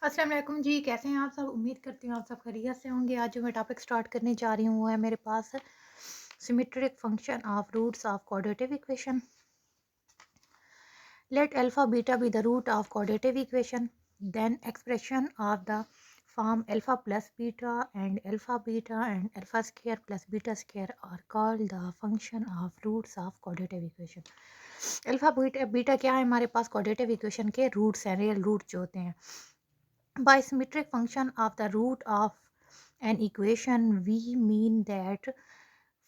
अस्सलाम वालेकुम जी, कैसे हैं आप सब? उम्मीद करती हूँ आप सब खैरियत से होंगे। आज जो मैं टॉपिक स्टार्ट करने जा रही हूँ वो है मेरे पास symmetric function of roots of quadratic equation. Let alpha beta be the root of quadratic equation, then expression of the form alpha plus beta and alpha square plus beta square are called the function of roots of quadratic equation. Alpha beta क्या है? हमारे पास quadratic equation के roots हैं, real root जो होते हैं। By symmetric function of the root of an equation we mean that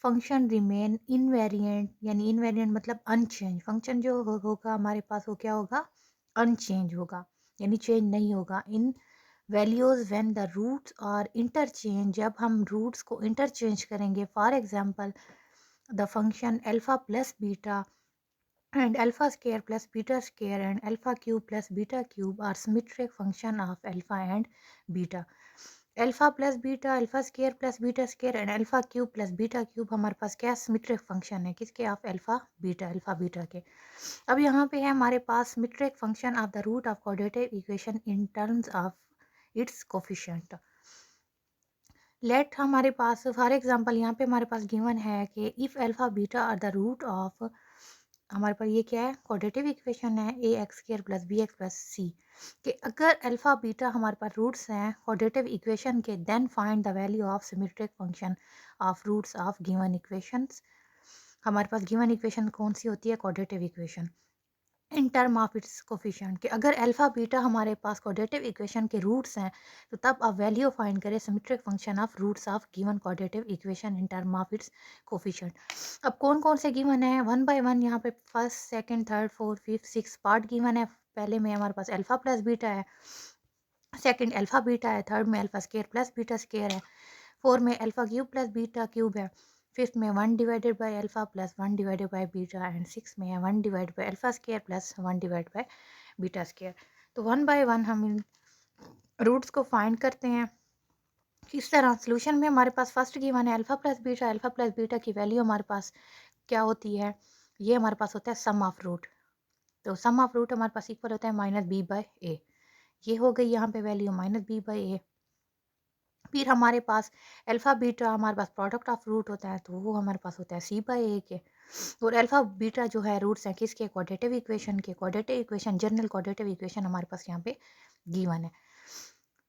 function remain invariant, यानी invariant मतलब unchanged। फंक्शन जो होगा हमारे पास वो क्या होगा? unchanged होगा, यानी चेंज नहीं होगा इन वैल्यूज व्हेन द रूट्स और इंटरचेंज, जब हम रूट्स को इंटरचेंज करेंगे। For example the function alpha plus beta and alpha square plus beta square and alpha cube plus beta cube are symmetric function of alpha and beta. Alpha plus beta, alpha square plus beta square and alpha cube plus beta cube हमारे पास क्या symmetric function है? किसके? Of alpha beta के। अब यहाँ पे है हमारे पास symmetric function of the root of quadratic equation in terms of its coefficient. Let हमारे पास फॉर एग्जांपल यहाँ पे हमारे पास गिवन है कि if alpha beta are the root of, हमारे पास ये क्या है? क्वाड्रेटिक इक्वेशन है a x square plus b x plus c, कि अगर अल्फा बीटा हमारे पास रूट्स हैं क्वाड्रेटिक इक्वेशन के, then find the value of symmetric function of roots of given equations. हमारे पास गिवन इक्वेशन कौन सी होती है? Quadratic equation in term of its coefficient, कि अगर अल्फा बीटा हमारे पास क्वाड्रेटिक इक्वेशन के रूट्स हैं तो तब आप वैल्यू फाइंड करें symmetric function of roots of given quadratic equation in term of its coefficient. अब कौन कौन से गिवन है? वन बाय वन यहाँ पे first second third fourth fifth six part given है। पहले में हमारे पास अल्फा प्लस बीटा है, सेकंड अल्फा बीटा है, थर्ड में alpha square plus beta square है, फोर में alpha cube plus beta cube है, फिफ्थ में one divided by alpha plus one divided by beta and six में है one divide by alpha square plus one divide by beta square. तो one by one हम इन roots को find करते हैं। किस तरह? सोल्यूशन में हमारे पास फर्स्ट गिवन है अल्फा प्लस बीटा की वैल्यू हमारे पास क्या होती है? ये हमारे पास होता है सम ऑफ रूट। तो सम ऑफ रूट हमारे पास इक्वल होता है माइनस बी बाय ए। ये हो गई यहाँ पे वैल्यू माइनस बी बाई ए। फिर हमारे पास अल्फा बीटा हमारे पास प्रोडक्ट ऑफ रूट होता है, तो वो हमारे पास होता है सी बाई ए के। और अल्फा बीटा जो है रूट्स हैं किसके? क्वाड्रेटिक इक्वेशन के। Quadratic equation, general quadratic equation हमारे पास यहाँ पे गिवन है।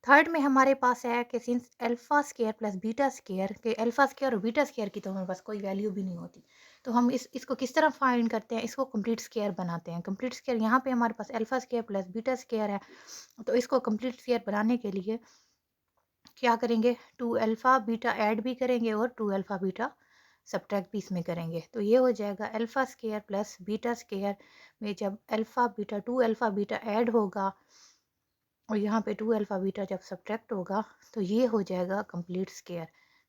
थर्ड में हमारे पास है कि since alpha square plus beta square, के अल्फा स्केयर और बीटा स्केयर की तो हमारे पास कोई वैल्यू भी नहीं होती, तो हम इसको किस तरह फाइंड करते हैं? इसको कंप्लीट स्केयर बनाते हैं। कंप्लीट स्केयर यहाँ पे हमारे पास alpha square plus beta square है, तो इसको कंप्लीट स्केयर बनाने के लिए क्या करेंगे? टू अल्फ़ा बीटा ऐड भी करेंगे और टू अल्फ़ा बीटा सब्ट्रैक्ट भी इसमें करेंगे, तो ये हो जाएगा alpha square plus beta square में जब alpha beta two alpha beta add होगा और यहाँ पे टू अल्फ़ा बीटा जब सब्ट्रैक्ट होगा तो ये हो जाएगा कंप्लीट स्केयर।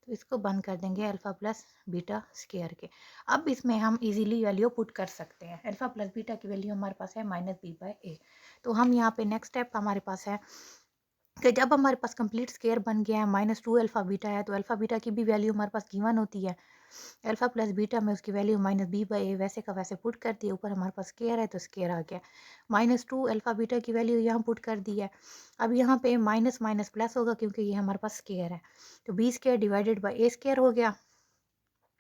तो इसको बंद कर देंगे अल्फ़ा प्लस बीटा स्केयर के। अब इसमें हम इजीली वैल्यू पुट कर सकते हैं। अल्फ़ा प्लस बीटा की वैल्यू हमारे पास है माइनस बी बाई ए। तो हम यहाँ पे नेक्स्ट स्टेप हमारे पास है कि जब हमारे पास कंप्लीट स्केयर बन गया है, माइनस टू अल्फ़ा बीटा है, तो अल्फ़ा बीटा की भी वैल्यू हमारे पास गिवन होती है। अल्फ़ा प्लस बीटा में उसकी वैल्यू माइनस बी बाई ए वैसे का वैसे पुट कर दिया। ऊपर हमारे पास स्केयर है तो स्केयर आ गया। माइनस टू अल्फ़ा बीटा की वैल्यू यहाँ पुट कर दी है। अब यहाँ पे माइनस माइनस प्लस होगा क्योंकि ये हमारे पास स्केयर है, तो B square divided by A square हो गया।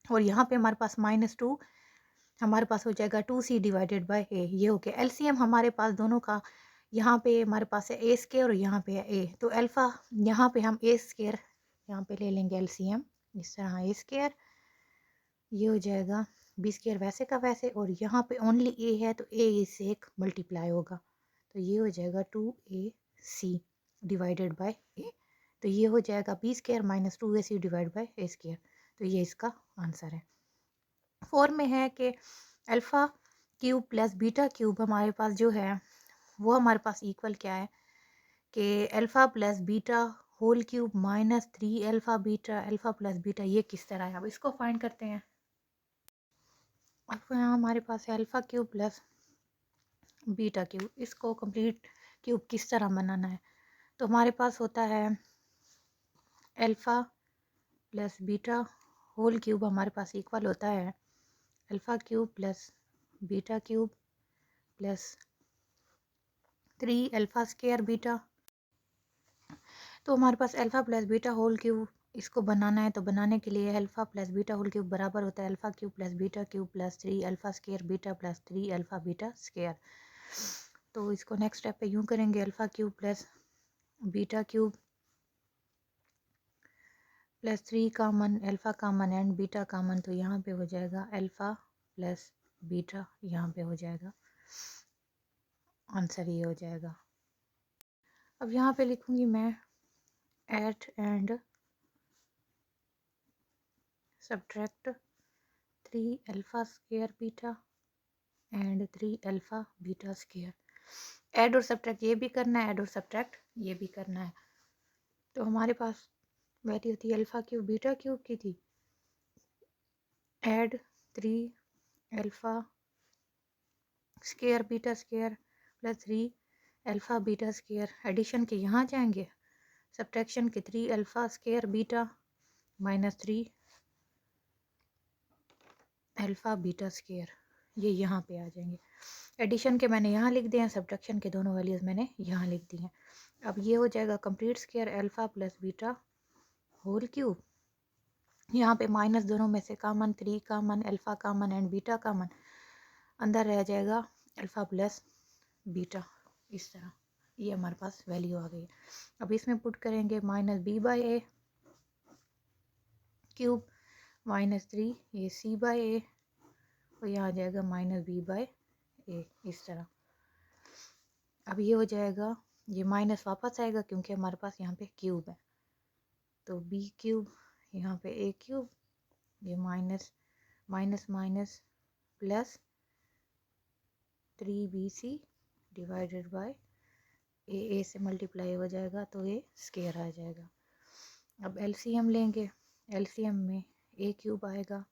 और यहाँ पे हमारे पास माइनस टू हमारे पास हो जाएगा टू सी डिवाइडेड बाई ए। ये हो गया एलसीएम हमारे पास दोनों का। यहाँ पे हमारे पास है ए स्केयर और यहाँ पे है ए, तो अल्फ़ा यहाँ पे हम ए स्केयर यहाँ पे ले लेंगे एलसीएम इस तरह ए स्केयर। ये हो जाएगा बी स्केयर वैसे का वैसे, और यहाँ पे ओनली ए है तो ए इससे एक मल्टीप्लाई होगा, तो ये हो जाएगा two a c divided by a. तो ये हो जाएगा b square minus two a c divide by A square. तो ये इसका आंसर है। फोर में है कि alpha cube plus beta cube हमारे पास जो है वो हमारे पास इक्वल क्या है कि alpha plus beta whole cube minus three alpha plus beta. ये किस तरह है? अब इसको फाइंड करते हैं। अब यहाँ हमारे पास है alpha cube plus beta cube, इसको कंप्लीट क्यूब किस तरह बनाना है? तो हमारे पास होता है alpha plus beta whole cube हमारे पास इक्वल होता है alpha cube plus beta cube plus three alpha square beta तो हमारे पास alpha plus beta whole cube इसको बनाना है। तो बनाने के लिए alpha plus beta whole cube बराबर होता है alpha cube plus 3 alpha square beta plus 3 alpha beta square. तो इसको नेक्स्ट स्टेप पे यूँ करेंगे, alpha cube plus beta cube plus 3 common, alpha common and beta common. तो यहाँ पे हो जाएगा अल्फ़ा प्लस बीटा, यहाँ पे हो जाएगा आंसर, ये हो जाएगा। अब यहाँ पे लिखूँगी मैं add and subtract 3 alpha square beta and 3 alpha beta square. Add और सब्ट्रैक्ट ये भी करना है, ऐड और सब्ट्रैक्ट ये भी करना है। तो हमारे पास वैल्यू थी अल्फ़ा क्यूब बीटा क्यूब की थी, add 3 alpha square beta square plus 3 alpha beta square. Addition के यहाँ जाएंगे, सब्ट्रैक्शन के 3 alpha square beta minus 3 alpha beta square, ये यहाँ पे आ जाएंगे। एडिशन के मैंने यहाँ लिख दिए हैं, सब्ट्रैक्शन के दोनों वैल्यूज़ मैंने यहाँ लिख दी हैं। अब ये हो जाएगा complete square alpha plus beta whole cube. यहाँ पे माइनस दोनों में से common, 3 common, alpha common and beta common, अंदर रह जाएगा अल्फ़ा प्लस बीटा। इस तरह ये हमारे पास वैल्यू आ गई है। अब इसमें पुट करेंगे minus B by A cube minus 3 ये सी बाई ए, और यहाँ आ जाएगा माइनस बी बाई ए, इस तरह। अब ये हो जाएगा, ये माइनस वापस आएगा क्योंकि हमारे पास यहाँ पे क्यूब है। तो बी क्यूब, यहाँ पे ए क्यूब, ये minus minus minus plus 3bc divided by a से मल्टीप्लाई हो जाएगा तो ये स्क्वायर आ जाएगा। अब एलसीएम लेंगे, एलसीएम में ए क्यूब आएगा,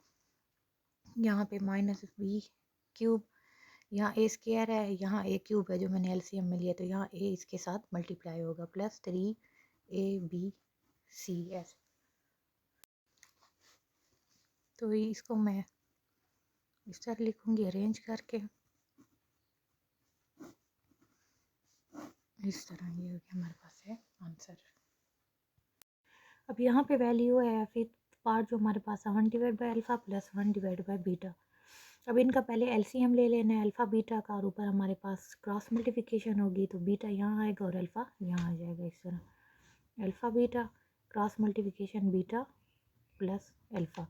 यहाँ पे माइनस बी क्यूब, यहाँ ए स्क्वायर है, यहाँ ए क्यूब है जो मैंने एलसीएम में लिया, तो यहाँ ए इसके साथ मल्टीप्लाई होगा प्लस 3abc। तो इसको मैं इस तरह लिखूँगी अरेंज करके, इस तरह। ये हो गया हमारे पास है आंसर। अब यहाँ पे वैल्यू है फिर पार्ट जो हमारे पास है 1 divide by alpha plus 1 divide by beta. अब इनका पहले एलसीएम ले लेना है अल्फ़ा बीटा का, और ऊपर हमारे पास क्रॉस मल्टीप्लिकेशन होगी तो बीटा यहाँ आएगा और अल्फ़ा यहाँ आ जाएगा। इस तरह alpha beta cross multiplication beta plus alpha.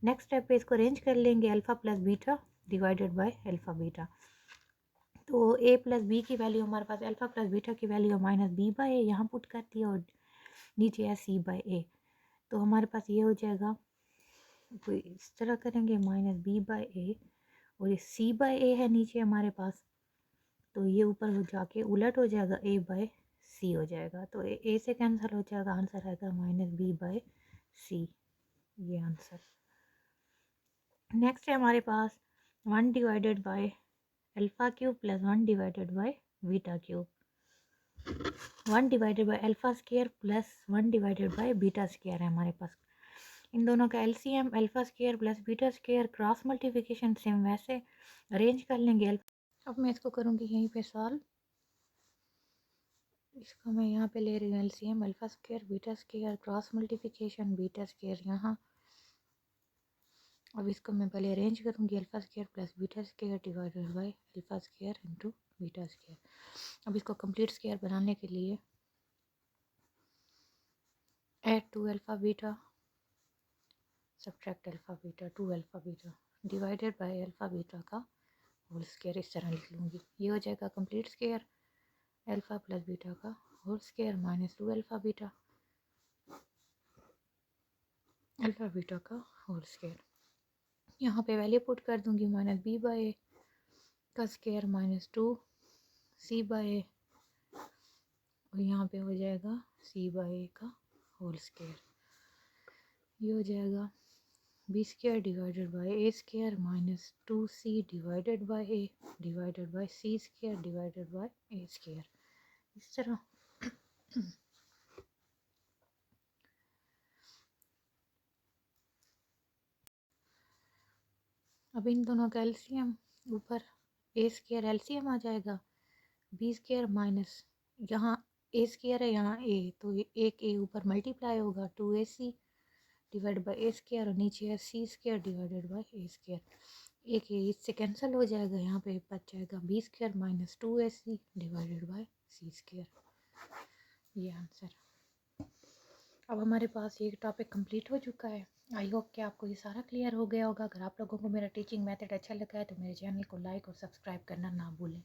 Next step पे इसको अरेंज कर लेंगे, alpha plus beta divided by alpha beta. तो ए प्लस बी की वैल्यू हमारे पास अल्फ़ा प्लस बीटा की वैल्यू माइनस बी बाई ए, यहाँ पुट करती है, और नीचे है सी बाई ए। तो हमारे पास ये हो जाएगा, कोई इस तरह करेंगे माइनस बी बाई ए, और ये सी बाई ए है नीचे हमारे पास, तो ये ऊपर हो जाके उलट हो जाएगा, ए बाई सी हो जाएगा। तो ए से कैंसिल हो जाएगा, आंसर आएगा माइनस बी बाई सी, ये आंसर। नेक्स्ट है हमारे पास 1 divided by alpha cube plus 1 divided by beta cube, 1 divided by alpha square plus 1 divided by beta square है हमारे पास। इन दोनों का LCM alpha square plus beta square, cross multiplication same वैसे arrange कर लेंगे। अब मैं इसको करूँगी यहीं पे सॉल्व। इसको मैं यहाँ पे ले रही हूँ LCM alpha square beta square, cross multiplication beta square यहाँ। अब इसको मैं पहले अरेंज करूँगी, alpha square plus beta square divided by alpha square into beta square. अब इसको कंप्लीट स्क्वायर बनाने के लिए add 2 alpha beta subtract alpha beta 2 alpha beta divided by alpha beta का होल स्क्वायर, इस तरह लिख लूँगी। ये हो जाएगा complete square alpha plus beta का whole square minus 2 alpha beta का होल स्क्वायर। यहाँ पे वैल्यू पुट कर दूँगी, माइनस बी बाई ए का स्क्वायर माइनस 2 सी बाई ए, और यहाँ पे हो जाएगा सी बाई ए का होल स्क्वायर। ये हो जाएगा B square divided by A square minus 2c divided by A divided by C square divided by A square, इस तरह। अब इन दोनों का एलसीएम, ऊपर ए स्क्वायर एलसीएम आ जाएगा, बी स्क्वायर माइनस यहाँ ए स्क्वायर है यहाँ ए, तो एक ए ऊपर मल्टीप्लाई होगा 2ac divide by A square, और नीचे है c square divided by A square. एक ए इससे कैंसिल हो जाएगा, यहाँ पे बच जाएगा B square minus 2ac divided by C square. ये आंसर। अब हमारे पास ये टॉपिक कंप्लीट हो चुका है। आई होप कि आपको ये सारा क्लियर हो गया होगा। अगर आप लोगों को मेरा टीचिंग मेथड अच्छा लगा है तो मेरे चैनल को लाइक और सब्सक्राइब करना ना भूलें।